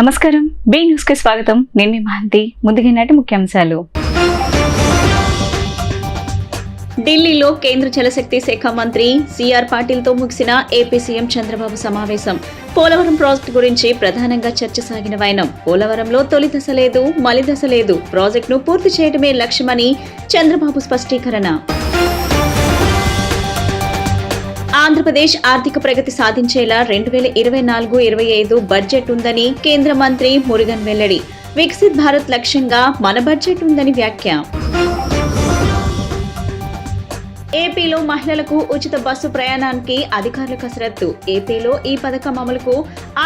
నమస్కారం, B news కి స్వాగతం. నేను మీ మహంతి. ముందుగా నాటి ముఖ్యాంశాలు. ఢిల్లీలో కేంద్ర జలశక్తి శాఖ మంత్రి సిఆర్ పాటిల్తో ముగిసిన ఏపీ సీఎం చంద్రబాబు సమావేశం. పోలవరం ప్రాజెక్టు గురించి ప్రధానంగా చర్చ సాగిన వైనం. పోలవరంలో తొలి దశ లేదు, మలి దశ లేదు, ప్రాజెక్టును పూర్తి చేయడమే లక్ష్యమని చంద్రబాబు స్పష్టీకరణ. ఆంధ్రప్రదేశ్ ఆర్థిక ప్రగతి సాధించేలా 2024-25 బడ్జెట్ ఉందని కేంద్ర మంత్రి మురుగన్ వెల్లడి. వికసిత్ భారత్ లక్ష్యంగా మన బడ్జెట్ ఉందని వ్యాఖ్య. ఏపీలో మహిళలకు ఉచిత బస్సు ప్రయాణానికి అధికారుల కసరత్తు. ఏపీలో ఈ పథకం అమలుకు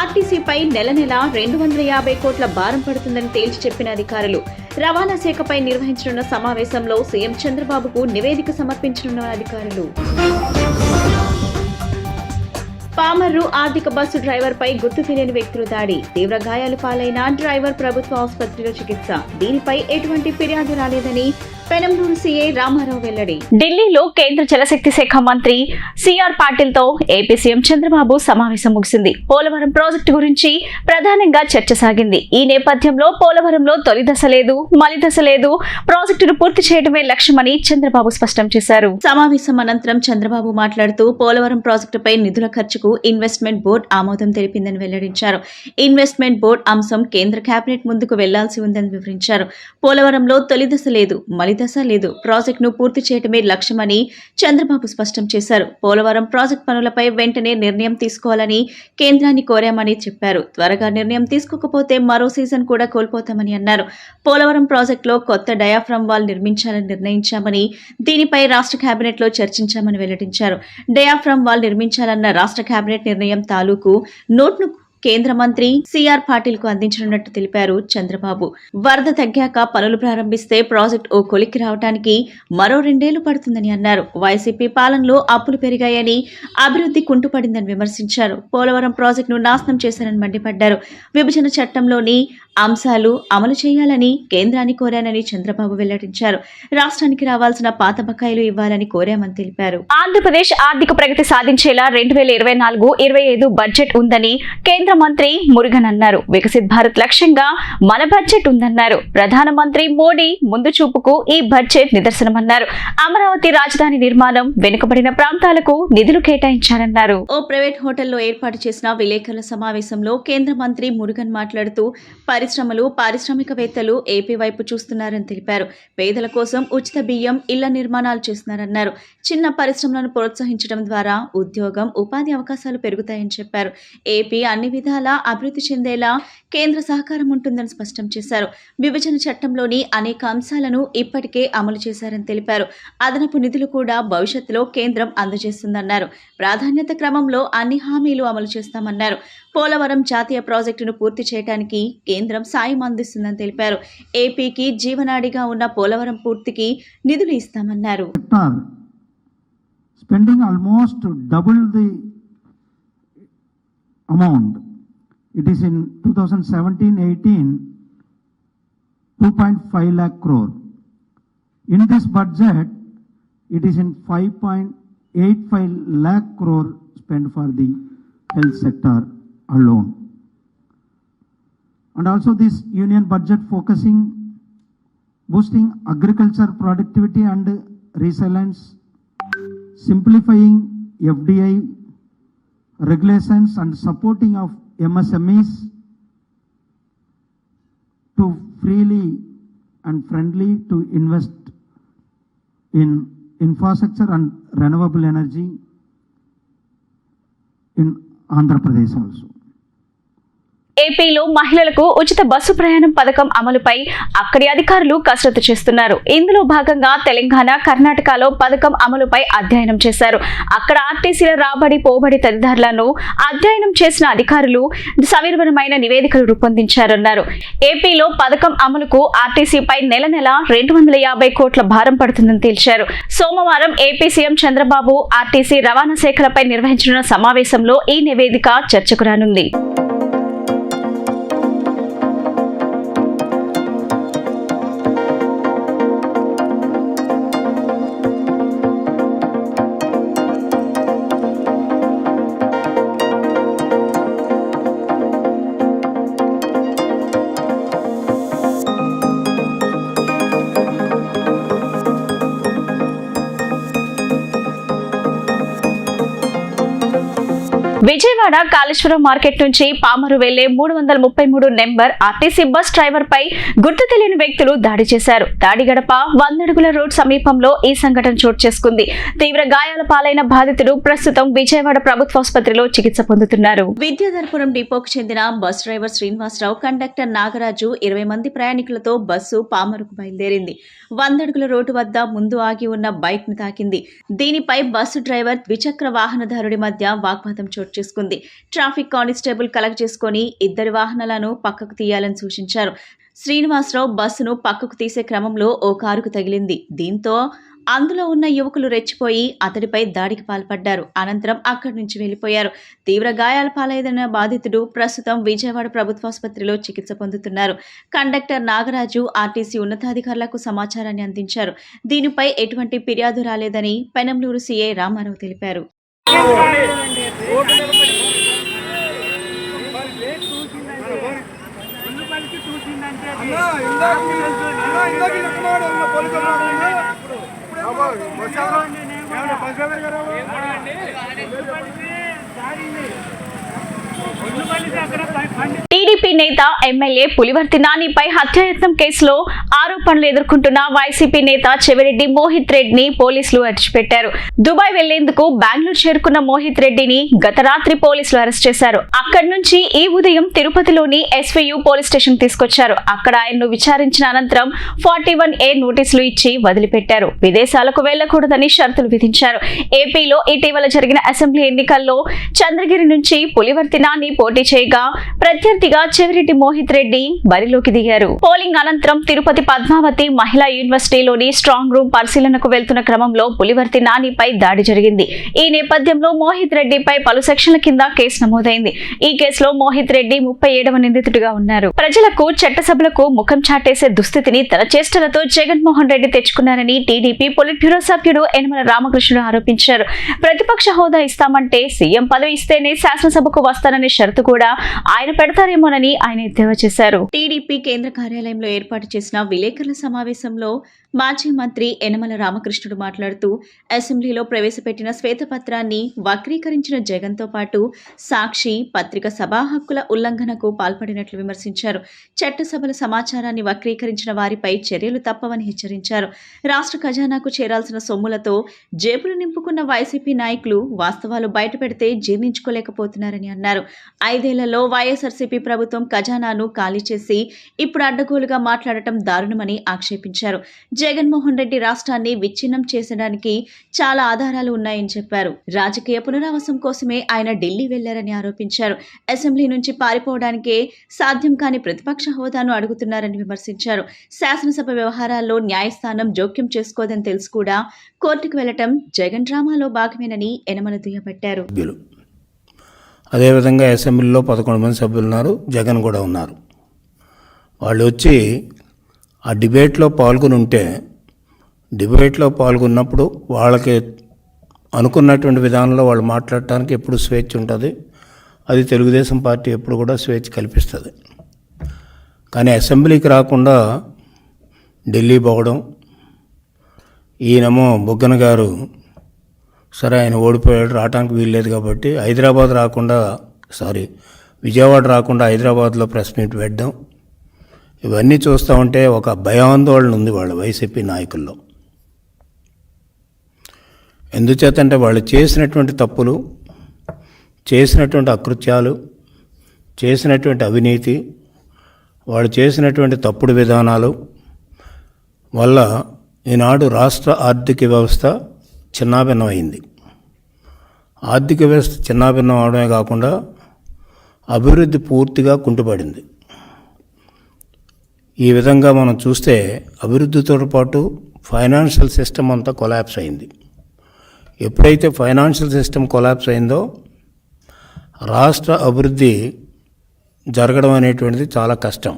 ఆర్టీసీపై నెల 250 కోట్ల భారం పడుతుందని తేల్చి చెప్పిన అధికారులు. రవాణా శాఖపై నిర్వహించనున్న సమావేశంలో సీఎం చంద్రబాబుకు నివేదిక సమర్పించనున్న అధికారులు. పామర్రు ఆర్థిక బస్సు డ్రైవర్ పై గుర్తు తెలియని వ్యక్తులు దాడి. తీవ్ర గాయాలు పాలైన డ్రైవర్ ప్రభుత్వ ఆసుపత్రిలో చికిత్స. దీనిపై ఎటువంటి ఫిర్యాదు రాలేదని పెనంలూరు సీఐ రామారావు వెల్లడి. ఢిల్లీలో కేంద్ర జలశక్తి శాఖ మంత్రి సిఆర్ పాటిల్తో ఏపీ సీఎం చంద్రబాబు సమావేశం ముగిసింది. పోలవరం ప్రాజెక్టు గురించి ప్రధానంగా చర్చ సాగింది. ఈ నేపథ్యంలో పోలవరంలో తొలి దశ లేదు, మలి దశ లేదు, ప్రాజెక్టును పూర్తి చేయడమే లక్ష్యమని చంద్రబాబు స్పష్టం చేశారు. సమావేశం అనంతరం చంద్రబాబు మాట్లాడుతూ పోలవరం ప్రాజెక్టుపై నిధుల ఖర్చుకు ఇన్వెస్ట్మెంట్ బోర్డు ఆమోదం తెలిపిందని వెల్లడించారు. ఇన్వెస్ట్మెంట్ బోర్డు అంశం కేంద్ర కేబినెట్ ముందుకు వెళ్లాల్సి ఉందని వివరించారు. పోలవరంలో తొలి దశ లేదు, మలి దశ లేదు, ప్రాజెక్టును పూర్తి చేయడమే లక్ష్యమని చంద్రబాబు స్పష్టం చేశారు. పోలవరం ప్రాజెక్టు పనులపై వెంటనే నిర్ణయం తీసుకోవాలని కేంద్రాన్ని కోరామని చెప్పారు. త్వరగా నిర్ణయం తీసుకోకపోతే మరో సీజన్ కూడా కోల్పోతామని అన్నారు. పోలవరం ప్రాజెక్టులో కొత్త డయాఫ్రమ్ వాల్ నిర్మించాలని నిర్ణయించామని, దీనిపై రాష్ట్ర కేబినెట్ లో చర్చించామని వెల్లడించారు. డయాఫ్రమ్ వాల్ నిర్మించాలన్న రాష్ట్ర కేబినెట్ నిర్ణయం తాలూకు నోట్ను కేంద్ర మంత్రి సిఆర్ పాటిల్ కు అందించనున్నట్టు తెలిపారు చంద్రబాబు. వరద తగ్గాక పనులు ప్రారంభిస్తే ప్రాజెక్టు ఓ కొలిక్కి రావడానికి మరో 2 ఏళ్లు పడుతుందని అన్నారు. వైసీపీ పాలనలో అప్పులు పెరిగాయని, అభివృద్ధి కుంటుపడిందని విమర్శించారు. పోలవరం ప్రాజెక్టును నాశనం చేశారని మండిపడ్డారు. విభజన చట్టంలోని అంశాలు అమలు చేయాలని కేంద్రాన్ని కోరానని చంద్రబాబు వెల్లడించారు. రాష్ట్రానికి రావాల్సిన పాత బకాయిలు ఇవ్వాలని కోరామని తెలిపారు. ఆంధ్రప్రదేశ్ ఆర్థిక ప్రగతి సాధించేలా 2024-25 బడ్జెట్ ఉందని కేంద్ర మంత్రి మురుగన్ అన్నారు. వికసిత్ భారత్ లక్ష్యంగా మన బడ్జెట్ ఉందన్నారు. ప్రధానమంత్రి మోడీ ముందు చూపుకు ఈ బడ్జెట్ నిదర్శనమన్నారు. అమరావతి రాజధాని నిర్మాణం, వెనుకబడిన ప్రాంతాలకు నిధులు కేటాయించారన్నారు. ఓ ప్రైవేట్ హోటల్లో ఏర్పాటు చేసిన విలేకరుల సమావేశంలో కేంద్ర మంత్రి మురుగన్ మాట్లాడుతూ పరిశ్రమలు, పారిశ్రామికవేత్తలు ఏపీ వైపు చూస్తున్నారని తెలిపారు. పేదల కోసం ఉచిత బియ్యం, ఇళ్ల నిర్మాణాలు చేస్తున్నారన్నారు. చిన్న పరిశ్రమలను ప్రోత్సహించడం ద్వారా ఉద్యోగం, ఉపాధి అవకాశాలు పెరుగుతాయని చెప్పారు. ఏపీ అన్ని విధాలా అభివృద్ధి చెందేలా కేంద్ర సహకారం ఉంటుందని స్పష్టం చేశారు. విభజన చట్టంలోని అనేక అంశాలను ఇప్పటికే అమలు చేశారని తెలిపారు. అదనపు నిధులు కూడా భవిష్యత్తులో కేంద్రం అందజేస్తుందన్నారు. ప్రాధాన్యత క్రమంలో అన్ని హామీలు అమలు చేస్తామన్నారు. పోలవరం జాతీయ ప్రాజెక్టును పూర్తి చేయడానికి కేంద్రం సాయం అందిస్తుందని తెలిపారు. ఏపీకి జీవనాడిగా ఉన్న పోలవరం పూర్తికి నిధులు ఇస్తామన్నారు. Spending almost double the amount. It is in 2017-18 2.5 lakh crore. In this budget, it is in 5.85 lakh crore spent for the health sector alone. And also this union budget focusing boosting agriculture productivity and resilience, simplifying FDI regulations and supporting of MSMEs to freely and friendly to invest in infrastructure and renewable energy in Andhra Pradesh also. ఏపీలో మహిళలకు ఉచిత bus ప్రయాణం పథకం అమలుపై అక్కడి అధికారులు కసరత్తు చేస్తున్నారు. ఇందులో భాగంగా తెలంగాణ, కర్ణాటకలో పథకం అమలుపై అధ్యయనం చేశారు. అక్కడ ఆర్టీసీల రాబడి, పోబడి తదితరులను అధ్యయనం చేసిన అధికారులు సవివరమైన నివేదికలు రూపొందించారన్నారు. ఏపీలో పథకం అమలుకు ఆర్టీసీపై నెల 250 కోట్ల భారం పడుతుందని తేల్చారు. సోమవారం ఏపీ సీఎం చంద్రబాబు ఆర్టీసీ రవాణా శాఖలపై నిర్వహించిన సమావేశంలో ఈ నివేదిక చర్చకు రానుంది. విజయవాడ కాళేశ్వరం మార్కెట్ నుంచి పామరు వెళ్లే 333 నెంబర్ ఆర్టీసీ బస్ డ్రైవర్ పై గుర్తు తెలియని వ్యక్తులు దాడి చేశారు. దాడి గడప 100 అడుగుల రోడ్ సమీపంలో ఈ సంఘటన చోటు చేసుకుంది. తీవ్ర గాయాల పాలైన బాధితుడు ప్రస్తుతం విజయవాడ ప్రభుత్వ ఆసుపత్రిలో చికిత్స పొందుతున్నారు. విద్యాధరపురం డిపోకు చెందిన bus driver Srinivasarao, conductor Nagaraju 20 మంది ప్రయాణికులతో బస్సు పామరుకు బయలుదేరింది. 100 అడుగుల రోడ్డు వద్ద ముందు ఆగి ఉన్న బైక్ ను తాకింది. దీనిపై బస్సు డ్రైవర్ ద్విచక్ర వాహనదారుడి మధ్య వాగ్వాదం చోటు చేసుకుంది. ట్రాఫిక్ కానిస్టేబుల్ కలెక్ట్ చేసుకుని ఇద్దరి వాహనాలను పక్కకు తీయాలని సూచించారు. శ్రీనివాసరావు బస్సును పక్కకు తీసే క్రమంలో ఓ కారుకు తగిలింది. దీంతో అందులో ఉన్న యువకులు రెచ్చిపోయి అతడిపై దాడికి పాల్పడ్డారు. అనంతరం అక్కడి నుంచి వెళ్లిపోయారు. తీవ్ర గాయాల పాలైన బాధితుడు ప్రస్తుతం విజయవాడ ప్రభుత్వాసుపత్రిలో చికిత్స పొందుతున్నారు. కండక్టర్ నాగరాజు ఆర్టీసీ ఉన్నతాధికారులకు సమాచారాన్ని అందించారు. దీనిపై ఎటువంటి ఫిర్యాదు రాలేదని పెనంలూరు సీఐ రామారావు తెలిపారు. టీడీపీ నేత ఎమ్మెల్యే పులివర్తి నానిపై హత్యాయత్నం కేసులో ఆరోపణలు ఎదుర్కొంటున్న వైసీపీ నేత చెవిరెడ్డి మోహిత్ రెడ్డిని పోలీసులు అరెస్టుపెట్టారు. దుబాయ్ వెళ్లేందుకు బెంగళూరు చేరుకున్న మోహిత్ రెడ్డిని గత రాత్రి పోలీసులు అరెస్ట్ చేశారు. అక్కడి నుంచి ఈ ఉదయం తిరుపతిలోని ఎస్వీయు పోలీస్ స్టేషన్ తీసుకొచ్చారు. అక్కడ ఆయన్ను విచారించిన అనంతరం 41A నోటీసులు ఇచ్చి వదిలిపెట్టారు. విదేశాలకు వెళ్లకూడదని షరతులు విధించారు. ఏపీలో ఇటీవల జరిగిన అసెంబ్లీ ఎన్నికల్లో చంద్రగిరి నుంచి పులివర్తి నాని పోటీ చేయగా ప్రత్యర్థిగా చెవిరెడ్డి మోహిత్ రెడ్డి బరిలోకి దిగారు. పోలింగ్ అనంతరం తిరుపతి పద్మావతి మహిళా యూనివర్సిటీలోని స్ట్రాంగ్ రూమ్ పరిశీలనకు వెళ్తున్న క్రమంలో పులివర్తి నానిపై దాడి జరిగింది. ఈ నేపథ్యంలో మోహిత్ రెడ్డిపై పలు సెక్షన్ల కింద కేసు నమోదైంది. ఈ కేసులో మోహిత్ రెడ్డి 37వ నిందితుడిగా ఉన్నారు. ప్రజలకు చట్టసభలకు ముఖం చాటేసే దుస్థితిని తన చేష్టలతో జగన్మోహన్ రెడ్డి తెచ్చుకున్నారని టీడీపీ పొలిట్ బ్యూరో సభ్యుడు యనమల రామకృష్ణుడు ఆరోపించారు. ప్రతిపక్ష హోదా ఇస్తామంటే సీఎం పదవి ఇస్తేనే శాసనసభకు వస్తాననే షరతు కూడా ఆయన పెడతారేమోనని ఆయన ఎద్దేవా చేశారు. టీడీపీ కేంద్ర కార్యాలయంలో ఏర్పాటు చేసిన విలేకరుల సమావేశంలో మాజీ మంత్రి యనమల రామకృష్ణుడు మాట్లాడుతూ అసెంబ్లీలో ప్రవేశపెట్టిన శ్వేతపత్రాన్ని వక్రీకరించిన జగన్తో పాటు సాక్షి పత్రిక సభా హక్కుల ఉల్లంఘనకు పాల్పడినట్లు విమర్శించారు. చట్టసభల సమాచారాన్ని వక్రీకరించిన వారిపై చర్యలు తప్పవని హెచ్చరించారు. రాష్ట్ర ఖజానాకు చేరాల్సిన సొమ్ములతో జేబులు నింపుకున్న వైసీపీ నాయకులు వాస్తవాలు బయటపెడితే జీర్ణించుకోలేకపోతున్నారని అన్నారు. 5 ఏళ్లలో వైఎస్ఆర్సీపీ ప్రభుత్వం ఖజానాను ఖాళీ చేసి ఇప్పుడు అడ్డగోలుగా మాట్లాడటం దారుణమని ఆక్షేపించారు. జగన్మోహన్ రెడ్డి రాష్ట్రాన్ని విచ్ఛిన్నం చేసడానికి చాలా ఆధారాలు ఉన్నాయని చెప్పారు. రాజకీయ పునరావాసం కోసమే ఆయన ఢిల్లీ వెళ్లారని ఆరోపించారు. అసెంబ్లీ నుంచి పారిపోవడానికే సాధ్యం కాని ప్రతిపక్ష హోదాను అడుగుతున్నారని విమర్శించారు. శాసనసభ వ్యవహారాల్లో న్యాయస్థానం జోక్యం చేసుకోదని తెలుసు కూడా కోర్టుకు వెళ్లటం జగన్ డ్రామాలో భాగమేనని యనమల దుయ్యబట్టారు. అదేవిధంగా అసెంబ్లీలో 11 మంది సభ్యులు ఉన్నారు, జగన్ కూడా ఉన్నారు. వాళ్ళు వచ్చి ఆ డిబేట్లో పాల్గొని ఉంటే, డిబేట్లో పాల్గొన్నప్పుడు వాళ్ళకి అనుకున్నటువంటి విధానంలో వాళ్ళు మాట్లాడటానికి ఎప్పుడు స్వేచ్ఛ ఉంటుంది. అది తెలుగుదేశం పార్టీ ఎప్పుడు కూడా స్వేచ్ఛ కల్పిస్తుంది. కానీ అసెంబ్లీకి రాకుండా ఢిల్లీ పోవడం, ఈయనేమో బుగ్గన గారు సరే ఆయన ఓడిపోయాడు రావడానికి వీల్లేదు కాబట్టి విజయవాడ రాకుండా హైదరాబాద్లో ప్రెస్ మీట్ పెట్టడం, ఇవన్నీ చూస్తూ ఉంటే ఒక భయాందోళన ఉంది వాళ్ళ వైసీపీ నాయకుల్లో. ఎందుచేతంటే వాళ్ళు చేసినటువంటి తప్పులు, చేసినటువంటి అకృత్యాలు, చేసినటువంటి అవినీతి, వాళ్ళు చేసినటువంటి తప్పుడు విధానాలు వల్ల ఈనాడు రాష్ట్ర ఆర్థిక వ్యవస్థ చిన్నాభిన్నమైంది. ఆర్థిక వ్యవస్థ చిన్నాభిన్నం అవడమే కాకుండా అభివృద్ధి పూర్తిగా కుంటుపడింది. ఈ విధంగా మనం చూస్తే అభివృద్ధితో పాటు ఫైనాన్షియల్ సిస్టమ్ అంతా కొలాప్స్ అయింది. ఎప్పుడైతే ఫైనాన్షియల్ సిస్టమ్ కొలాప్స్ అయిందో రాష్ట్ర అభివృద్ధి జరగడం అనేటువంటిది చాలా కష్టం.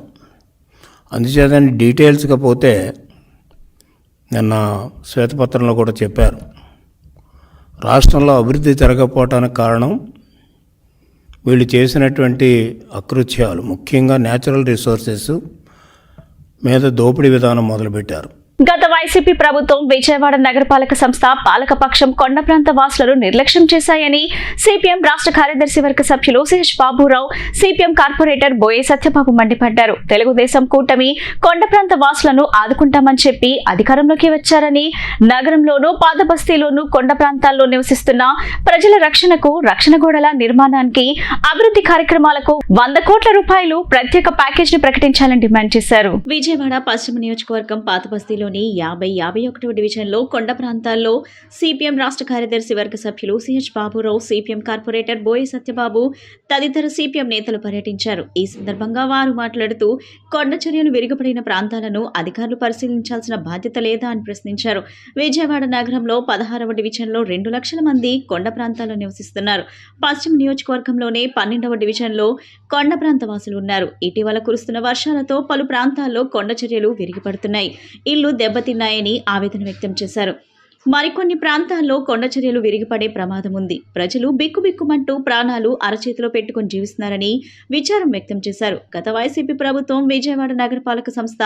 అందుచేత డీటెయిల్స్గా పోతే నిన్న శ్వేతపత్రంలో కూడా చెప్పారు, రాష్ట్రంలో అభివృద్ధి జరగకపోవటానికి కారణం వీళ్ళు చేసినటువంటి అకృత్యాలు, ముఖ్యంగా న్యాచురల్ రిసోర్సెస్ మీద దోపిడీ విధానం మొదలుపెట్టారు. గత వైసీపీ ప్రభుత్వం విజయవాడ నగరపాలక సంస్థ పాలకపక్షం కొండ ప్రాంత వాసులను నిర్లక్ష్యం చేశాయని సిపిఎం రాష్ట్ర కార్యదర్శి వర్గ సభ్యులు సిహెచ్ బాబురావు, సిపిఎం కార్పొరేటర్ బోయే సత్యబాబు మండిపడ్డారు. తెలుగుదేశం కూటమి కొండ ప్రాంత వాసులను ఆదుకుంటామని చెప్పి అధికారంలోకి వచ్చారని, నగరంలోనూ పాతబస్తీలోనూ కొండ ప్రాంతాల్లో నివసిస్తున్న ప్రజల రక్షణకు, రక్షణ గోడల నిర్మాణానికి, అభివృద్ధి కార్యక్రమాలకు 100 కోట్ల రూపాయలు ప్రత్యేక ప్యాకేజ్ ని ప్రకటించాలని డిమాండ్ చేశారు. విజయవాడ పశ్చిమ నియోజకవర్గం పాతబస్తీలో 50-51వ డివిజన్లో కొండ ప్రాంతాల్లో సిపిఎం రాష్ట్ర కార్యదర్శి వర్గ సభ్యులు సిహెచ్ బాబురావు, సిపిఎం కార్పొరేటర్ బోయే సత్యబాబు తదితర సిపిఎం నేతలు పర్యటించారు. ఈ సందర్భంగా వారు మాట్లాడుతూ కొండ చర్యలు విరిగిపడిన ప్రాంతాలను అధికారులు పరిశీలించాల్సిన బాధ్యత లేదా అని ప్రశ్నించారు. విజయవాడ నగరంలో 16వ డివిజన్లో 2 లక్షల మంది కొండ ప్రాంతాల్లో నివసిస్తున్నారు. పశ్చిమ నియోజకవర్గంలోనే 12వ డివిజన్లో కొండ ప్రాంత వాసులు ఉన్నారు. ఇటీవల కురుస్తున్న వర్షాలతో పలు ప్రాంతాల్లో కొండ చర్యలు విరిగిపడుతున్నాయి, ఇళ్లు దెబ్బతిన్నాయని ఆవేదన వ్యక్తం చేశారు. మరికొన్ని ప్రాంతాల్లో కొండ చర్యలు విరిగిపడే ప్రమాదం ఉంది. ప్రజలు బిక్కుబిక్కుమంటూ ప్రాణాలు అరచేతిలో పెట్టుకుని జీవిస్తున్నారని విచారం వ్యక్తం చేశారు. గత వైసీపీ ప్రభుత్వం విజయవాడ నగరపాలక సంస్థ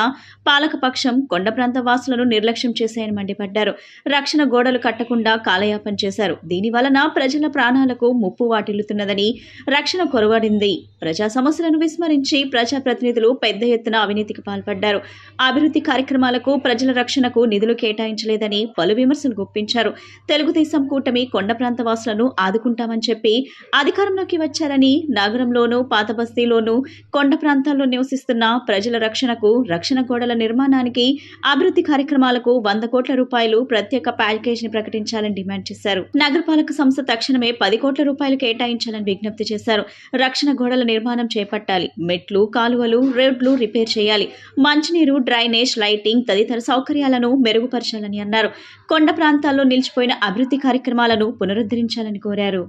పాలకపక్షం కొండ ప్రాంత వాసులను నిర్లక్ష్యం చేశాయని మండిపడ్డారు. రక్షణ గోడలు కట్టకుండా కాలయాపన చేశారు. దీని వలన ప్రజల ప్రాణాలకు ముప్పు వాటిల్లుతున్నదని, రక్షణ కొరవడింది. ప్రజా సమస్యలను విస్మరించి ప్రజాప్రతినిధులు పెద్ద ఎత్తున అవినీతికి పాల్పడ్డారు. అభివృద్ధి కార్యక్రమాలకు, ప్రజల రక్షణకు నిధులు కేటాయించలేదని పలు విమర్శలు గుప్పించారు. తెలుగుదేశం కూటమి కొండ ప్రాంత వాసులను ఆదుకుంటామని చెప్పి అధికారంలోకి వచ్చారని, నగరంలోనూ పాతబస్తీలోనూ కొండ ప్రాంతాల్లో నివసిస్తున్న ప్రజల రక్షణకు, రక్షణ గోడల నిర్మాణానికి, అభివృద్ధి కార్యక్రమాలకు 100 కోట్ల రూపాయలు ప్రత్యేక ప్యాకేజ్ ని ప్రకటించాలని డిమాండ్ చేశారు. నగరపాలక సంస్థ తక్షణమే 10 కోట్ల రూపాయలు కేటాయించాలని విజ్ఞప్తి చేశారు. రక్షణ గోడల నిర్మాణం చేపట్టాలి. మెట్లు, కాలువలు, రోడ్లు రిపేర్ చేయాలి. మంచినీరు, డ్రైనేజ్, లైటింగ్ తదితర సౌకర్యాలను మెరుగుపరచాలని అన్నారు. కొండ ప్రాంతాల్లో నిలిచిపోయిన అభివృద్ధి కార్యక్రమాలను పునరుద్ధరించాలని కోరారు.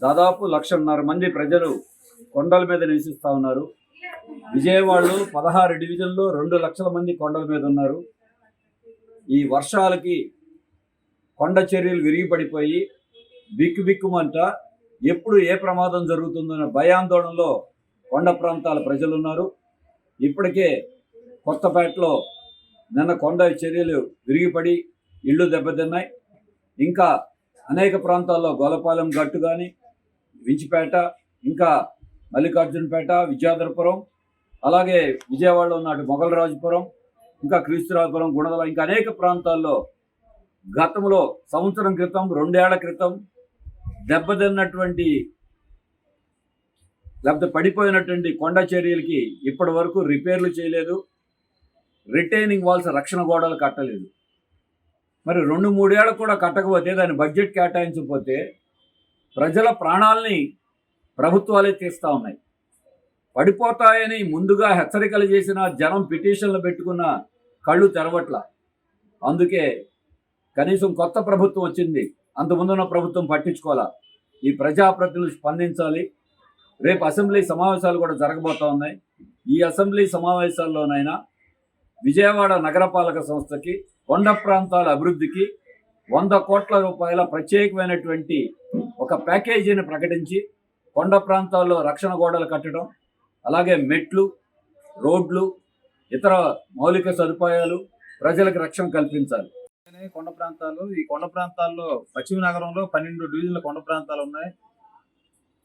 దాదాపు 1.5 మంది ప్రజలు కొండల మీద నివసిస్తూ ఉన్నారు. విజయవాడలో 16 డివిజన్లో 2 లక్షల మంది కొండల మీద ఉన్నారు. ఈ వర్షాలకి కొండ చర్యలు విరిగిపడిపోయి బిక్కుబిక్కుమంట ఎప్పుడు ఏ ప్రమాదం జరుగుతుందన్న భయాందోళనలో కొండ ప్రాంతాల ప్రజలు ఉన్నారు. ఇప్పటికే కొత్తపేటలో నిన్న కొండ చర్యలు విరిగిపడి ఇళ్ళు దెబ్బతిన్నాయి. ఇంకా అనేక ప్రాంతాల్లో గోలపాలెం గట్టు కానీ, వించిపేట, ఇంకా మల్లికార్జునపేట, విద్యాధరపురం, అలాగే విజయవాడలో ఉన్న మొగలరాజుపురం, ఇంకా క్రీస్తురాజపురం, గుణదల, ఇంకా అనేక ప్రాంతాల్లో గతంలో సంవత్సరం క్రితం, 2 ఏళ్ల క్రితం దెబ్బతిన్నటువంటి లేకపోతే పడిపోయినటువంటి కొండ చర్యలకి ఇప్పటి వరకు రిపేర్లు చేయలేదు. రిటైనింగ్ వాల్స్, రక్షణ గోడలు కట్టలేదు. మరి 2-3 ఏళ్ళు కూడా కట్టకపోతే, దాని బడ్జెట్ కేటాయించకపోతే ప్రజల ప్రాణాలని ప్రభుత్వాలే తీస్తూ ఉన్నాయి. పడిపోతాయని ముందుగా హెచ్చరికలు చేసిన జనం పిటిషన్లు పెట్టుకున్న కళ్ళు తెరవట్ల. అందుకే కనీసం కొత్త ప్రభుత్వం వచ్చింది, అంతకుముందున్న ప్రభుత్వం పట్టించుకోవాలా. ఈ ప్రజాప్రతినిధులు స్పందించాలి. రేపు అసెంబ్లీ సమావేశాలు కూడా జరగబోతూ ఉన్నాయి. ఈ అసెంబ్లీ సమావేశాల్లోనైనా విజయవాడ నగరపాలక సంస్థకి, కొండ ప్రాంతాల అభివృద్ధికి 100 కోట్ల రూపాయల ప్రత్యేకమైనటువంటి ఒక ప్యాకేజీని ప్రకటించి కొండ ప్రాంతాల్లో రక్షణ గోడలు కట్టడం, అలాగే మెట్లు, రోడ్లు, ఇతర మౌలిక సదుపాయాలు, ప్రజలకు రక్షణ కల్పించాలి. కొండ ప్రాంతాలు, ఈ కొండ ప్రాంతాల్లో పశ్చిమ నగరంలో 12 డివిజన్ల కొండ ప్రాంతాలు ఉన్నాయి.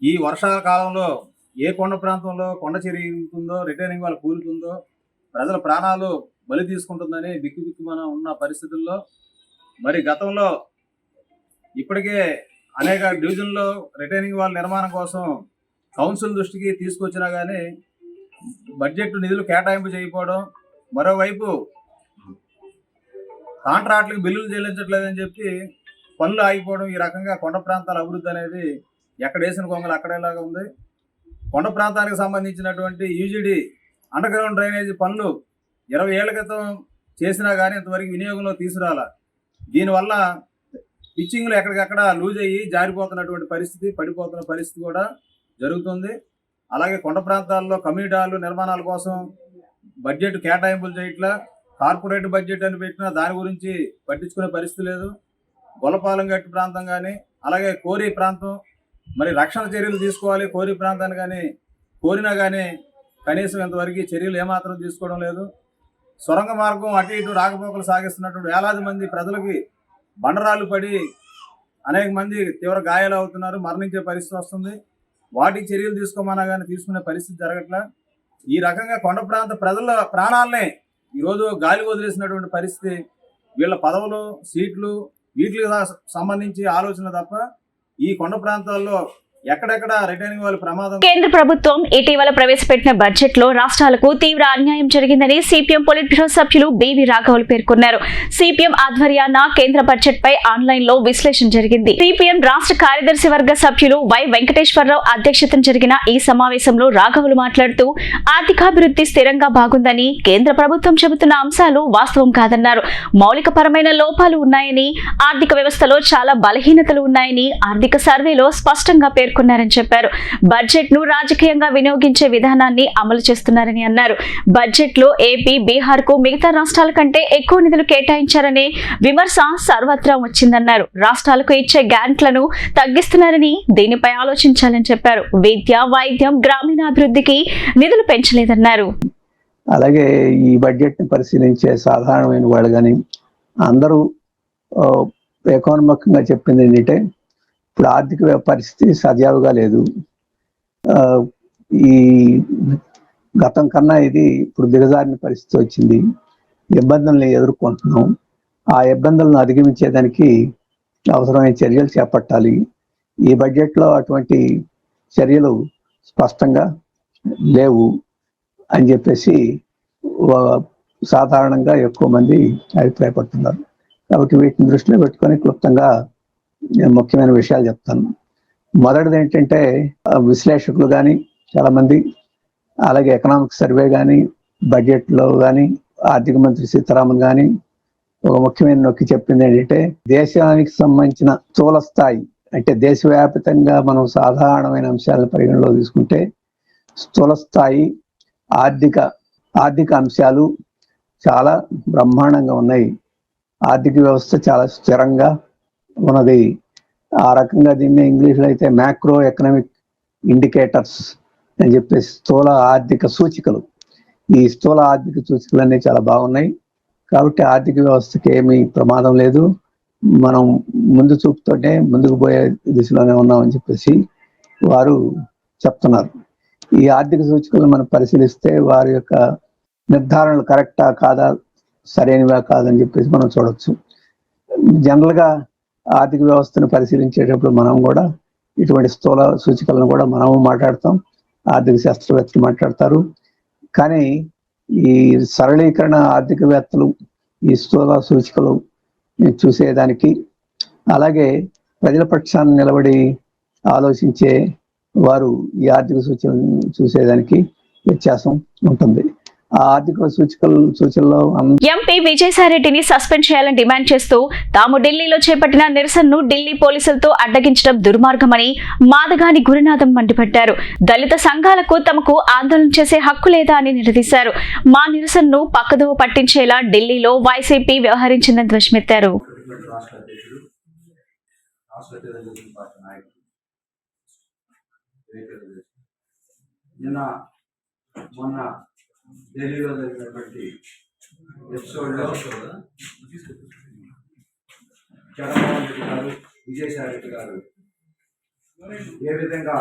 ఈ వర్షాల కాలంలో ఏ కొండ ప్రాంతంలో కొండ చర్యతుందో, రిటైనింగ్ వాళ్ళు కూలుతుందో, ప్రజల ప్రాణాలు బలి తీసుకుంటుందని బిక్కుబిక్కుమన ఉన్న పరిస్థితుల్లో మరి గతంలో ఇప్పటికే అనేక డివిజన్లో రిటైనింగ్ వాల్ నిర్మాణం కోసం కౌన్సిల్ దృష్టికి తీసుకొచ్చినా కానీ బడ్జెట్ నిధులు కేటాయింపు చేయకపోవడం, మరోవైపు కాంట్రాక్టులకు బిల్లులు చెల్లించట్లేదని చెప్పి పనులు ఆగిపోవడం, ఈ రకంగా కొండ ప్రాంతాల అభివృద్ధి అనేది ఎక్కడ వేసిన కొంగలు అక్కడేలాగా ఉంది. కొండ ప్రాంతానికి సంబంధించినటువంటి యూజీడీ అండర్ గ్రౌండ్ డ్రైనేజ్ పనులు 20 ఏళ్ల క్రితం చేసినా కానీ ఇంతవరకు వినియోగంలో తీసుకురాల. దీనివల్ల పిచ్చింగ్లు ఎక్కడికక్కడ లూజ్ అయ్యి జారిపోతున్నటువంటి పరిస్థితి, పడిపోతున్న పరిస్థితి కూడా జరుగుతుంది. అలాగే కొండ ప్రాంతాల్లో కమ్యూనిటీ హాల్ నిర్మాణాల కోసం బడ్జెట్ కేటాయింపులు చేయట్లా. కార్పొరేట్ బడ్జెట్ అని పెట్టినా దాని గురించి పట్టించుకునే పరిస్థితి లేదు. గొల్లపాలెం గట్టు ప్రాంతం కానీ, అలాగే కోరి ప్రాంతం, మరి రక్షణ చర్యలు తీసుకోవాలి కోరి ప్రాంతాన్ని కానీ కోరినా కానీ కనీసం ఇంతవరకు చర్యలు ఏమాత్రం తీసుకోవడం లేదు. సొరంగ మార్గం అటు ఇటు రాకపోకలు సాగిస్తున్నటువంటి వేలాది మంది ప్రజలకి బండరాళ్ళు పడి అనేక మంది తీవ్ర గాయాలు అవుతున్నారు, మరణించే పరిస్థితి వస్తుంది. వాటికి చర్యలు తీసుకోమన్నా కానీ తీసుకునే పరిస్థితి జరగట్లా. ఈ రకంగా కొండ ప్రాంత ప్రజల ప్రాణాలనే ఈరోజు గాలి వదిలేసినటువంటి పరిస్థితి. వీళ్ళ పదవులు, సీట్లు, వీటికి సంబంధించి ఆలోచన తప్ప ఈ కొండ ప్రాంతాల్లో ఎక్కడెక్కడ రిటైనింగ్ వాళ్ళ ప్రమాదం. కేంద్ర ప్రభుత్వం ఇటీవల ప్రవేశపెట్టిన బడ్జెట్ లో రాష్ట్రాలకు తీవ్ర అన్యాయం జరిగిందని సిపిఎం పొలిట్ బ్యూరో సభ్యులు బివి రాఘవులు పేర్కొన్నారు. సిపిఎం ఆధ్వర్యాన కేంద్ర బడ్జెట్ పై ఆన్లైన్ లో విశ్లేషణ జరిగింది. సిపిఎం రాష్ట్ర కార్యదర్శి వర్గ సభ్యులు వై వెంకటేశ్వరరావు అధ్యక్షతన జరిగిన ఈ సమావేశంలో రాఘవులు మాట్లాడుతూ ఆర్థికాభివృద్ధి స్థిరంగా బాగుందని, కేంద్ర ప్రభుత్వం చెబుతున్న అంశాలు వాస్తవం కాదన్నారు. మౌలికపరమైన లోపాలు ఉన్నాయని, ఆర్థిక వ్యవస్థలో చాలా బలహీనతలు ఉన్నాయని ఆర్థిక సర్వేలో స్పష్టంగా పేర్కొన్నారని చెప్పారు. బడ్జెట్ ను రాజకీయంగా వినియోగించే విధానాన్ని అమలు చేస్తున్నారని అన్నారు. బడ్జెట్ లో ఏపీ, బీహార్ కు మిగతా రాష్ట్రాల కంటే ఎక్కువ నిధులు కేటాయించారనే విమర్శ సర్వత్రా వచ్చిందన్నారు. రాష్ట్రాలకు ఇచ్చే గ్రాంట్లను తగ్గిస్తున్నారని, దీనిపై ఆలోచించాలని చెప్పారు. విద్య, వైద్యం, గ్రామీణాభివృద్ధికి నిధులు పెంచలేదన్నారు. అలాగే ఈ బడ్జెట్ ని పరిశీలించే సాధారణమైన వాళ్ళు కానీ అందరూ ఎకానమికంగా చెప్పింది ఏంటంటే ఇప్పుడు ఆర్థిక పరిస్థితి సజావుగా లేదు. ఈ గతం కన్నా ఇది ఇప్పుడు దిగజారిన పరిస్థితి వచ్చింది. ఇబ్బందుల్ని ఎదుర్కొంటున్నాం. ఆ ఇబ్బందులను అధిగమించేదానికి అవసరమైన చర్యలు చేపట్టాలి. ఈ బడ్జెట్లో అటువంటి చర్యలు స్పష్టంగా లేవు అని చెప్పేసి సాధారణంగా ఎక్కువ మంది అభిప్రాయపడుతున్నారు. కాబట్టి వీటిని దృష్టిలో పెట్టుకొని క్లుప్తంగా ముఖ్యమైన విషయాలు చెప్తాను. మొదటిది ఏంటంటే విశ్లేషకులు కానీ చాలా మంది, అలాగే ఎకనామిక్ సర్వే కానీ, బడ్జెట్లో కానీ, ఆర్థిక మంత్రి సీతారామన్ కానీ ఒక ముఖ్యమైన నొక్కి చెప్పింది ఏంటంటే దేశానికి సంబంధించిన స్థూల స్థాయి, అంటే దేశవ్యాప్తంగా మనం సాధారణమైన అంశాలను పరిగణలో తీసుకుంటే స్థూల స్థాయి ఆర్థిక అంశాలు చాలా బ్రహ్మాండంగా ఉన్నాయి. ఆర్థిక వ్యవస్థ చాలా స్థిరంగా ఉన్నది. ఆ రకంగా దీన్ని ఇంగ్లీష్లో అయితే మ్యాక్రో ఎకనామిక్ ఇండికేటర్స్ అని చెప్పేసి స్థూల ఆర్థిక సూచికలు, ఈ స్థూల ఆర్థిక సూచికలు అన్నీ చాలా బాగున్నాయి. కాబట్టి ఆర్థిక వ్యవస్థకి ఏమీ ప్రమాదం లేదు, మనం ముందు చూపుతోనే ముందుకు పోయే దిశలోనే ఉన్నామని చెప్పేసి వారు చెప్తున్నారు. ఈ ఆర్థిక సూచికలను మనం పరిశీలిస్తే వారి యొక్క నిర్ధారణలు కరెక్టా కాదా, సరైనవా కాదని చెప్పేసి మనం చూడవచ్చు. జనరల్గా ఆర్థిక వ్యవస్థను పరిశీలించేటప్పుడు మనం కూడా ఇటువంటి స్థూల సూచికలను కూడా మనము మాట్లాడతాం, ఆర్థిక శాస్త్రవేత్తలు మాట్లాడతారు. కానీ ఈ సరళీకరణ ఆర్థికవేత్తలు ఈ స్థూల సూచికలు చూసేదానికి, అలాగే ప్రజల పక్షాన్ని నిలబడి ఆలోచించే వారు ఈ ఆర్థిక సూచనలు చూసేదానికి వ్యత్యాసం ఉంటుంది. ఆ ఆర్థిక సూచనలో ఎంపీ విజయసాయిరెడ్డిని సస్పెండ్ చేయాలని డిమాండ్ చేస్తూ తాము ఢిల్లీలో చేపట్టిన నిరసనను ఢిల్లీ పోలీసులతో అడ్డగించడం దుర్మార్గమని మాదగాని గురునాథం మండిపడ్డారు. దళిత సంఘాలకు తమకు ఆందోళన చేసే హక్కు లేదా అని నిలదీశారు. మా నిరసనను పక్కదోవ పట్టించేలా ఢిల్లీలో వైసీపీ వ్యవహరించిందని ధ్వజమెత్తారు. ఢిల్లీలో జరిగినటువంటి ఎపిసోడ్లో జగన్మోహన్ రెడ్డి గారు, విజయసాయి రెడ్డి గారు ఏ విధంగా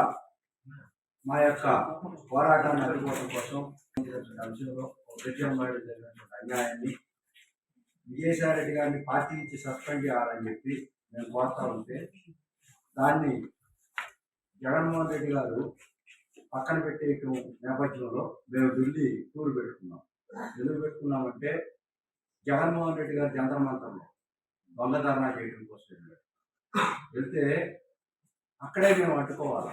మా యొక్క పోరాటాన్ని అడ్డుకోవడం కోసం అంశంలో ప్రత్యామ్నాయుడు జరిగినటువంటి అన్యాయాన్ని విజయసాయి రెడ్డి గారిని పార్టీ నుంచి సస్పెండ్ చేయాలని చెప్పి మేము కోరుతా ఉంటే దాన్ని జగన్మోహన్ రెడ్డి గారు పక్కన పెట్టే నేపథ్యంలో మేము ఢిల్లీ టూర్ పెట్టుకున్నాం. ఎందుకు పెట్టుకున్నామంటే జగన్మోహన్ రెడ్డి గారు జంతర్ మంతర్లో దొంగధరణ చేయడం కోసం వెళ్తే అక్కడే మేము అడ్డుకోవాలి,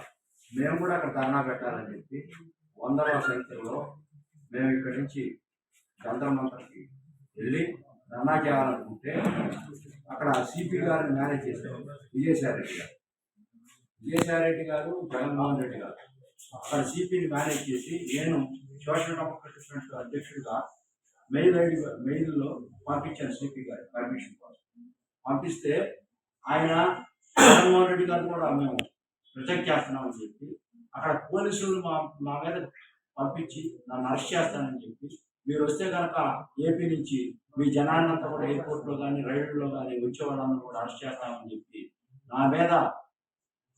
మేము కూడా అక్కడ ధర్నా పెట్టాలని చెప్పి వందల సంఖ్యలో మేము ఇక్కడి నుంచి జంతర్ మంతర్కి వెళ్ళి ధర్నా చేయాలనుకుంటే అక్కడ సిపి గారిని మేనేజ్ చేశారు విజయసాయి రెడ్డి గారు. విజయసాయి రెడ్డి గారు, జగన్మోహన్ రెడ్డి గారు అక్కడ సిపిని మేనేజ్ చేసి నేను సోషల్ డెమోక్రటిక్ అధ్యక్షుడిగా మెయిల్లో పంపించాను సిపి గారి పర్మిషన్ కోసం. పంపిస్తే ఆయన జగన్మోహన్ రెడ్డి గారు కూడా మేము ప్రొటెక్ట్ చేస్తున్నామని చెప్పి అక్కడ పోలీసులు మా మీద పంపించి నన్ను అరెస్ట్ చేస్తానని చెప్పి మీరు వస్తే కనుక ఏపీ నుంచి మీ జనాన్నంతా కూడా ఎయిర్పోర్ట్లో కానీ రైళ్లలో కానీ వచ్చే వాళ్ళందరూ కూడా అరెస్ట్ చేస్తామని చెప్పి నా మీద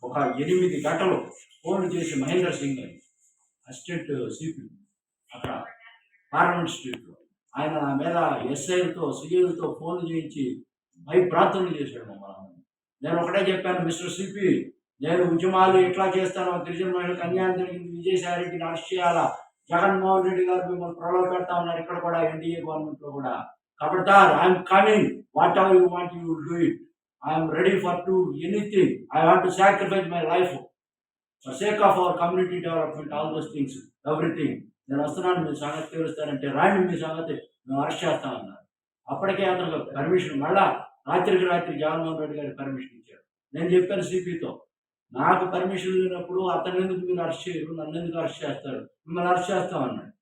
ఒక 8 గంటలు ఫోన్ చేసి మహేందర్ సింగ్ గారు అసిస్టెంట్ సిపి అక్కడ పార్లమెంట్ స్ట్రీట్లో ఆయన నా మీద ఎస్ఐలతో సిఐలతో ఫోన్లు చేయించి భయభ్రాంతులు చేశాడు మమ్మల్ని. నేను ఒకటే చెప్పాను, మిస్టర్ సిపి, నేను ఉద్యమాలు ఎట్లా చేస్తానో, గిరిజన మహిళలకు అన్యాయం జరిగింది, విజయసాయిరెడ్డిని అరెస్ట్ చేయాలా, జగన్మోహన్ రెడ్డి గారు మిమ్మల్ని ప్రలోభ పెడతా ఉన్నారు ఇక్కడ కూడా, ఎన్డీఏ గవర్నమెంట్ లో కూడా. ఖబర్దార్, I'm coming, what ever you want you do it, I'm ready for to anything, I want to sacrifice my life for sake of our community development, all those things, everything. నేను వస్తున్నాను, మీ సంగతి తెలుస్తానంటే రాండి, మీ సంగతి మేము arrest చేస్తామన్నారు. అప్పటికే అతను permission, మళ్ళా రాత్రికి రాత్రి జగన్మోహన్ రెడ్డి గారికి పర్మిషన్ ఇచ్చారు. నేను చెప్పాను సిపితో, నాకు పర్మిషన్ లేనప్పుడు అతను ఎందుకు మీరు అరెస్ట్ చేయరు, నన్ను ఎందుకు అరెస్ట్ చేస్తారు, మిమ్మల్ని అరెస్ట్ చేస్తామన్నాడు.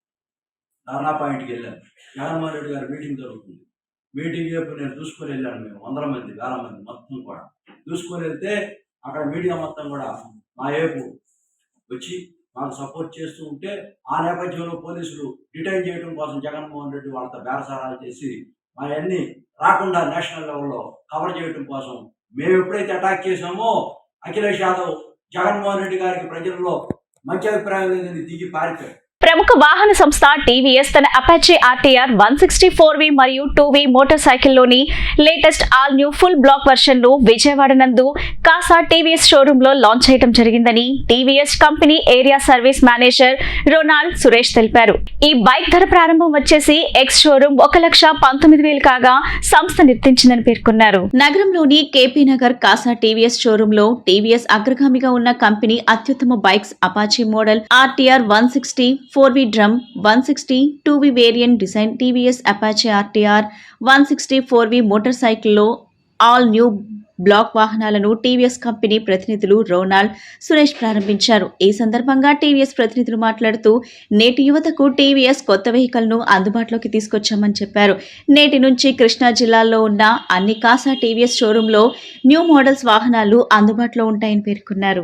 ధర్నా పాయింట్కి వెళ్ళాను, జగన్మోహన్ రెడ్డి గారి మీటింగ్ జరుగుతుంది. మీటింగ్ వైపు నేను చూసుకొని వెళ్ళాను, మేము 100 మంది 1000 మంది మొత్తం కూడా చూసుకొని వెళ్తే అక్కడ మీడియా మొత్తం కూడా మా వైపు వచ్చి మాకు సపోర్ట్ చేస్తూ ఉంటే, ఆ నేపథ్యంలో పోలీసులు డిటైన్ చేయడం కోసం జగన్మోహన్ రెడ్డి వాళ్ళతో బేరసారాలు చేసి మా అన్ని రాకుండా నేషనల్ లెవెల్లో కవర్ చేయడం కోసం మేము ఎప్పుడైతే అటాక్ చేసామో, అఖిలేష్ యాదవ్ జగన్మోహన్ రెడ్డి గారికి ప్రజల్లో మంచి అభిప్రాయం లేదని దిగి పారిపోయాడు. ప్రముఖ వాహన సంస్థ టీవీఎస్ తన అపాచీ ఆర్టీఆర్ 160 మరియు 2V మోటార్ సైకిల్లోని latest all new full black version ను విజయవాడ నందు కాసా టీవీఎస్ షోరూమ్ లో లాంచ్ చేయడం జరిగిందని TVS company area service manager Ronald Suresh తెలిపారు. ఈ బైక్ ధర ప్రారంభం వచ్చేసి ఎక్స్ షోరూమ్ 1,19,000 కాగా సంస్థ నిర్ణయించిందని పేర్కొన్నారు. నగరంలోని కేపీ నగర్ కాసా టీవీఎస్ షోరూమ్ లో టీవీఎస్ అగ్రగామిగా ఉన్న కంపెనీ అత్యుత్తమ bikes Apache model RTR 160 4V drum 160 2V variant design TVS Apache RTR 160 4V motor సైకిల్లో ఆల్ న్యూ బ్లాక్ వాహనాలను టీవీఎస్ కంపెనీ ప్రతినిధులు రొనాల్డ్ సురేష్ ప్రారంభించారు. ఈ సందర్భంగా టీవీఎస్ ప్రతినిధులు మాట్లాడుతూ, నేటి యువతకు టీవీఎస్ కొత్త వెహికల్ ను అందుబాటులోకి తీసుకొచ్చామని చెప్పారు. నేటి నుంచి కృష్ణా జిల్లాలో ఉన్న అన్ని కాసా టీవీఎస్ షోరూమ్ లో న్యూ మోడల్స్ వాహనాలు అందుబాటులో ఉంటాయని పేర్కొన్నారు.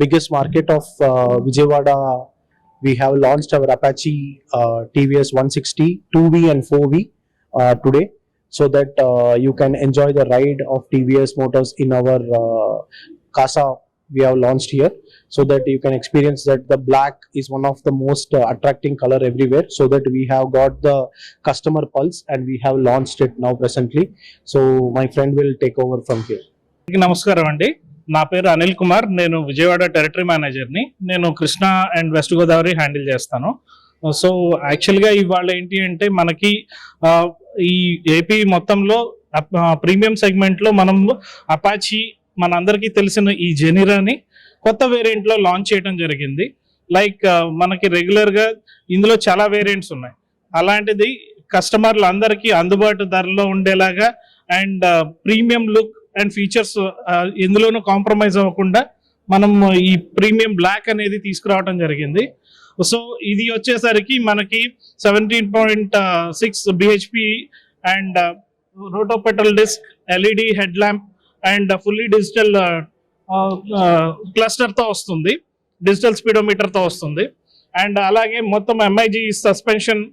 Biggest market of Vijayawada, we have launched our Apache TVS 160 2V and 4V today, so that you can enjoy the ride of TVS motors in our Casa. We have launched here so that you can experience that the black is one of the most attracting color everywhere, so that we have got the customer pulse and we have launched it now presently. So my friend will take over from here. నమస్కారం అండి, నా పేరు అనిల్ కుమార్, నేను Vijayawada territory మేనేజర్ని. నేను Krishna and west Godavari handle చేస్తాను. So యాక్చువల్గా ఇవాళ ఏంటి అంటే, మనకి ఈ ఏపీ మొత్తంలో ప్రీమియం సెగ్మెంట్లో మనం అపాచీ మనందరికీ తెలిసిన ఈ జెనిరాని కొత్త వేరియంట్లో లాంచ్ చేయడం జరిగింది. లైక్ మనకి రెగ్యులర్గా ఇందులో చాలా వేరియంట్స్ ఉన్నాయి, అలాంటిది కస్టమర్లు అందరికీ అందుబాటు ధరలో ఉండేలాగా and premium look and features ఎందులోనూ కాంప్రమైజ్ అవ్వకుండా మనం ఈ ప్రీమియం బ్లాక్ అనేది తీసుకురావడం జరిగింది. సో ఇది వచ్చేసరికి మనకి 17.6 BHP and rotopetal disc, LED head lamp and fully digital క్లస్టర్తో వస్తుంది, డిజిటల్ స్పీడోమీటర్తో వస్తుంది. అండ్ అలాగే మొత్తం MIG suspension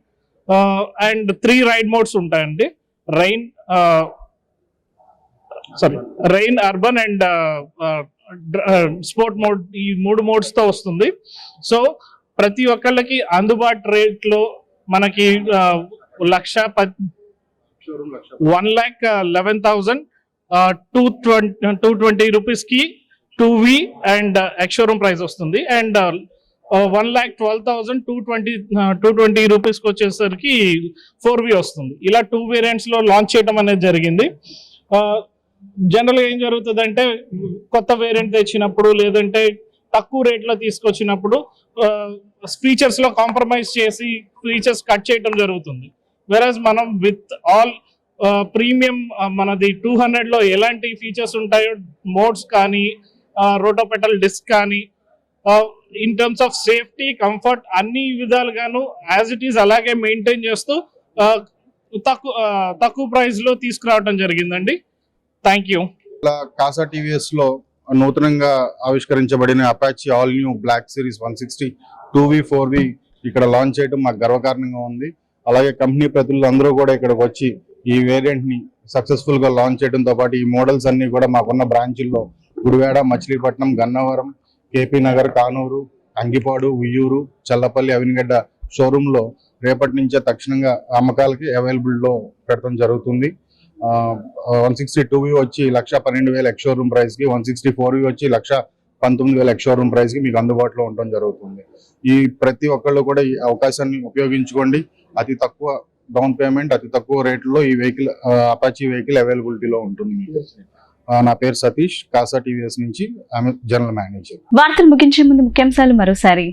and 3 ride modes ఉంటాయండి, rain, urban and sport mode, ఈ 3 మోడ్స్ తో వస్తుంది. సో ప్రతి ఒక్కళ్ళకి అందుబాటు రేట్లో మనకి 1,11,220 రూపీస్కి 2V and ex showroom price వస్తుంది. అండ్ 1,12,220 రూపీస్కి వచ్చేసరికి 4V వస్తుంది. ఇలా 2 వేరియంట్స్ లో లాంచ్ చేయడం అనేది జరిగింది. జనరల్గా ఏం జరుగుతుందంటే, కొత్త వేరియంట్ తెచ్చినప్పుడు లేదంటే తక్కువ రేట్లో తీసుకొచ్చినప్పుడు ఫీచర్స్ లో కాంప్రమైజ్ చేసి ఫీచర్స్ కట్ చేయడం జరుగుతుంది. వెరస్ మనం విత్ ఆల్ ప్రీమియం మనది 200లో ఎలాంటి ఫీచర్స్ ఉంటాయో, మోడ్స్ కానీ రోటోపెటల్ డిస్క్ కానీ in terms of safety, comfort అన్ని విధాలుగాను యాజ్ ఇట్ ఈస్ అలాగే మెయింటైన్ చేస్తూ తక్కువ ప్రైస్ లో తీసుకురావడం జరిగిందండి. Thank you. కాసా టీవీఎస్ లో నూతనంగా ఆవిష్కరించబడిన Apache all new black series 160 2V 4V ఇక్కడ లాంచ్ చేయడం మాకు గర్వకారణంగా ఉంది. అలాగే కంపెనీ ప్రతినిధులు అందరూ కూడా ఇక్కడికి వచ్చి ఈ వేరియంట్ ని సక్సెస్ఫుల్ గా లాంచ్ చేయడంతో పాటు ఈ మోడల్స్ అన్ని కూడా మాకున్న బ్రాంచుల్లో గుడివాడ, మచిలీపట్నం, గన్నవరం, కేపీ నగర్, కానూరు, అంగిపాడు, ఉయ్యూరు, చల్లపల్లి, అవినిగడ్డ షోరూమ్ లో రేపటి నుంచే తక్షణంగా అమ్మకాలకి అవైలబుల్ లో పెట్టడం జరుగుతుంది. 162V వచ్చి 1,12,000 ఎక్స్ షోరూమ్ ప్రైస్ కి, 164V వచ్చి 1,19,000 ఎక్స్ షోరూమ్ ప్రైస్ కి మీకు అందుబాటులో ఉండడం జరుగుతుంది. ఈ ప్రతి ఒక్కళ్ళు కూడా ఈ అవకాశాన్ని ఉపయోగించుకోండి. అతి తక్కువ డౌన్ పేమెంట్, అతి తక్కువ రేట్లో ఈ వెహికల్ అపాచీ వెహికల్ అవైలబిలిటీలో ఉంటుంది మీకు. నా పేరు సతీష్, కాసా టీవీఎస్ నుంచి ఆమె జనరల్ మేనేజర్. వార్తలు ముగించే ముందు ముఖ్యాంశాలు మరోసారి.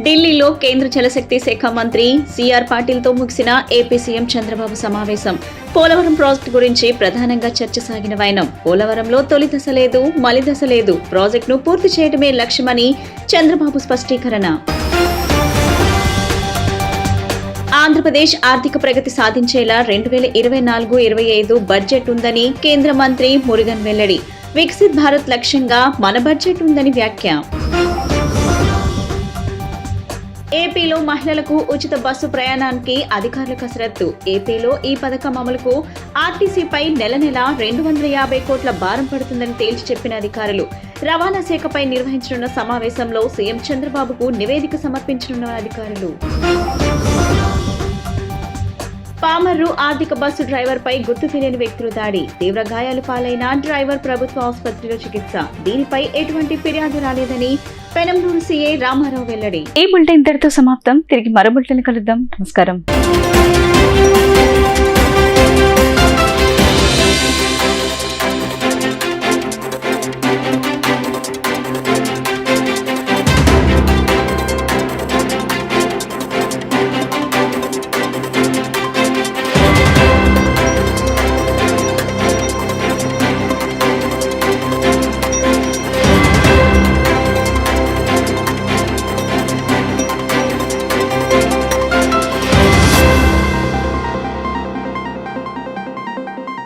ఢిల్లీలో కేంద్ర జలశక్తి శాఖ మంత్రి సిఆర్ పాటిల్తో ముగిసిన ఏపీ సీఎం చంద్రబాబు సమావేశం. పోలవరం ప్రాజెక్టు గురించి ప్రధానంగా చర్చ సాగిన వైనం. పోలవరంలో తొలి దశ లేదు, మలి దశ లేదు, ప్రాజెక్టును పూర్తి చేయడమే లక్ష్యమని చంద్రబాబు స్పష్టీకరణ. ఆంధ్రప్రదేశ్ ఆర్థిక ప్రగతి సాధించేలా 2024-25 బడ్జెట్ ఉందని కేంద్ర మంత్రి మురుగన్ వెల్లడి. వికసిత్ భారత్ లక్ష్యంగా మన బడ్జెట్ ఉందని వ్యాఖ్య. ఏపీలో మహిళలకు ఉచిత బస్సు ప్రయాణానికి అధికారుల కసరత్తు. ఏపీలో ఈ పథకం అమలుకు ఆర్టీసీపై నెల 250 కోట్ల భారం పడుతుందని తేల్చి చెప్పిన అధికారులు. రవాణా శాఖపై నిర్వహించనున్న సమావేశంలో సీఎం చంద్రబాబుకు నివేదిక సమర్పించనున్న అధికారులు. పామర్రు ఆర్థిక బస్సు డ్రైవర్ పై గుర్తు తెలియని వ్యక్తులు దాడి. తీవ్ర గాయాలు పాలైన డ్రైవర్ ప్రభుత్వ ఆసుపత్రిలో చికిత్స. దీనిపై ఎటువంటి ఫిర్యాదు రాలేదని పెనంలూరు సీఐ రామారావు వెల్లడి. ఈ బులెటిన్ ఇంతటితో సమాప్తం. తిరిగి మరో బులెటిన్ కలుద్దాం. నమస్కారం.